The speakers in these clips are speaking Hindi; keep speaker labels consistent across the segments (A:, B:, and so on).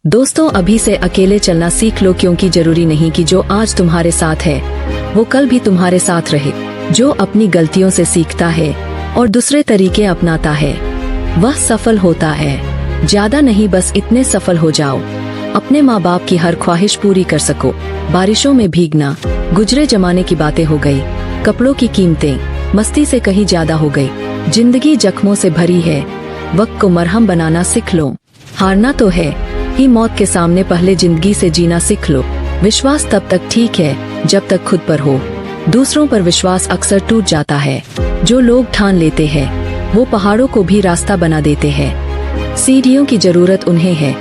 A: दोस्तों, अभी से अकेले चलना सीख लो, क्योंकि जरूरी नहीं कि जो आज तुम्हारे साथ है वो कल भी तुम्हारे साथ रहे। जो अपनी गलतियों से सीखता है और दूसरे तरीके अपनाता है वह सफल होता है। ज्यादा नहीं, बस इतने सफल हो जाओ अपने माँ बाप की हर ख्वाहिश पूरी कर सको। बारिशों में भीगना गुजरे जमाने की बातें हो गई। कपड़ों की कीमतें मस्ती से कहीं ज्यादा हो गई। जिंदगी जख्मों से भरी है, वक्त को मरहम बनाना सीख लो। हारना तो है ही मौत के सामने, पहले जिंदगी से जीना सीख लो। विश्वास तब तक ठीक है जब तक खुद पर हो, दूसरों पर विश्वास अक्सर टूट जाता है। जो लोग ठान लेते हैं वो पहाड़ों को भी रास्ता बना देते हैं। सीढ़ियों की जरूरत उन्हें है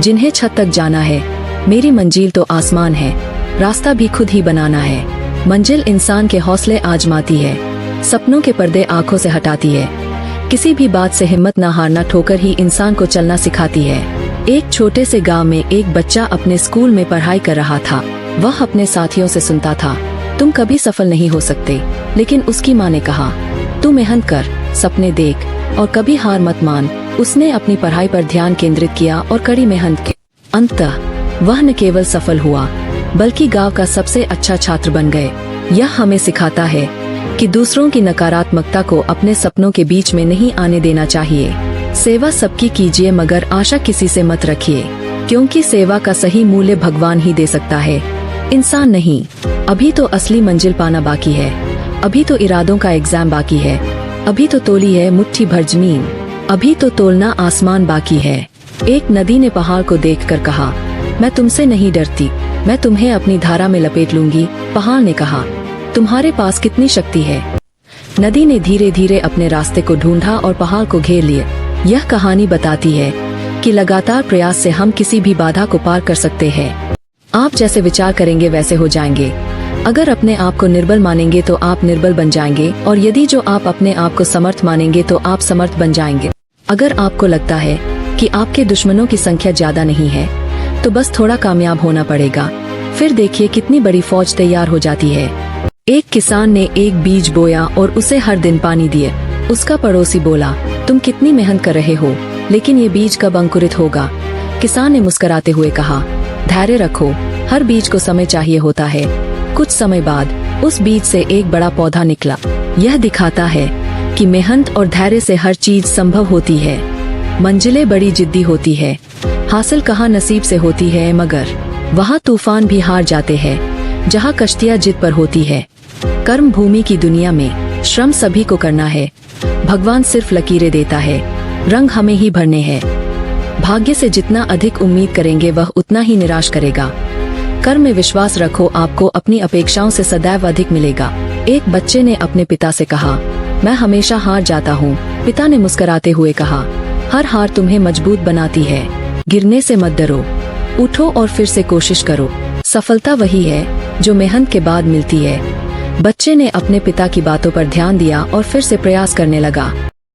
A: जिन्हें छत तक जाना है। मेरी मंजिल तो आसमान है, रास्ता भी खुद ही बनाना है। मंजिल इंसान के हौसले आजमाती है, सपनों के पर्दे आंखों से हटाती है। किसी भी बात से हिम्मत न हारना, ठोकर ही इंसान को चलना सिखाती है। एक छोटे से गांव में एक बच्चा अपने स्कूल में पढ़ाई कर रहा था। वह अपने साथियों से सुनता था, तुम कभी सफल नहीं हो सकते। लेकिन उसकी माँ ने कहा, तू मेहनत कर, सपने देख और कभी हार मत मान। उसने अपनी पढ़ाई पर ध्यान केंद्रित किया और कड़ी मेहनत के अंततः वह न केवल सफल हुआ बल्कि गांव का सबसे अच्छा छात्र बन गए। यह हमें सिखाता है कि दूसरों की नकारात्मकता को अपने सपनों के बीच में नहीं आने देना चाहिए। सेवा सबकी कीजिए मगर आशा किसी से मत रखिए, क्योंकि सेवा का सही मूल्य भगवान ही दे सकता है, इंसान नहीं। अभी तो असली मंजिल पाना बाकी है, अभी तो इरादों का एग्जाम बाकी है, अभी तो तोली है मुट्ठी भर जमीन, अभी तो तोलना आसमान बाकी है। एक नदी ने पहाड़ को देखकर कहा, मैं तुमसे नहीं डरती, मैं तुम्हें अपनी धारा में लपेट लूंगी। पहाड़ ने कहा, तुम्हारे पास कितनी शक्ति है। नदी ने धीरे धीरे अपने रास्ते को ढूंढा और पहाड़ को घेर लिया। यह कहानी बताती है कि लगातार प्रयास से हम किसी भी बाधा को पार कर सकते हैं। आप जैसे विचार करेंगे वैसे हो जाएंगे। अगर अपने आप को निर्बल मानेंगे तो आप निर्बल बन जाएंगे, और यदि जो आप अपने आप को समर्थ मानेंगे तो आप समर्थ बन जाएंगे। अगर आपको लगता है कि आपके दुश्मनों की संख्या ज्यादा नहीं है तो बस थोड़ा कामयाब होना पड़ेगा, फिर देखिए कितनी बड़ी फौज तैयार हो जाती है। एक किसान ने एक बीज बोया और उसे हर दिन पानी दिए। उसका पड़ोसी बोला, तुम कितनी मेहनत कर रहे हो, लेकिन ये बीज कब अंकुरित होगा। किसान ने मुस्कुराते हुए कहा, धैर्य रखो, हर बीज को समय चाहिए होता है। कुछ समय बाद उस बीज से एक बड़ा पौधा निकला। यह दिखाता है कि मेहनत और धैर्य से हर चीज संभव होती है। मंजिलें बड़ी जिद्दी होती है, हासिल कहाँ नसीब से होती है, मगर वहाँ तूफान भी हार जाते हैं जहाँ कश्तियाँ जिद पर होती है। कर्म भूमि की दुनिया में श्रम सभी को करना है, भगवान सिर्फ लकीरें देता है, रंग हमें ही भरने हैं। भाग्य से जितना अधिक उम्मीद करेंगे वह उतना ही निराश करेगा। कर्म में विश्वास रखो, आपको अपनी अपेक्षाओं से सदैव अधिक मिलेगा। एक बच्चे ने अपने पिता से कहा, मैं हमेशा हार जाता हूँ। पिता ने मुस्कुराते हुए कहा, हर हार तुम्हें मजबूत बनाती है। गिरने से मत डरो, उठो और फिर से कोशिश करो। सफलता वही है जो मेहनत के बाद मिलती है। बच्चे ने अपने पिता की बातों पर ध्यान दिया और फिर से प्रयास करने लगा।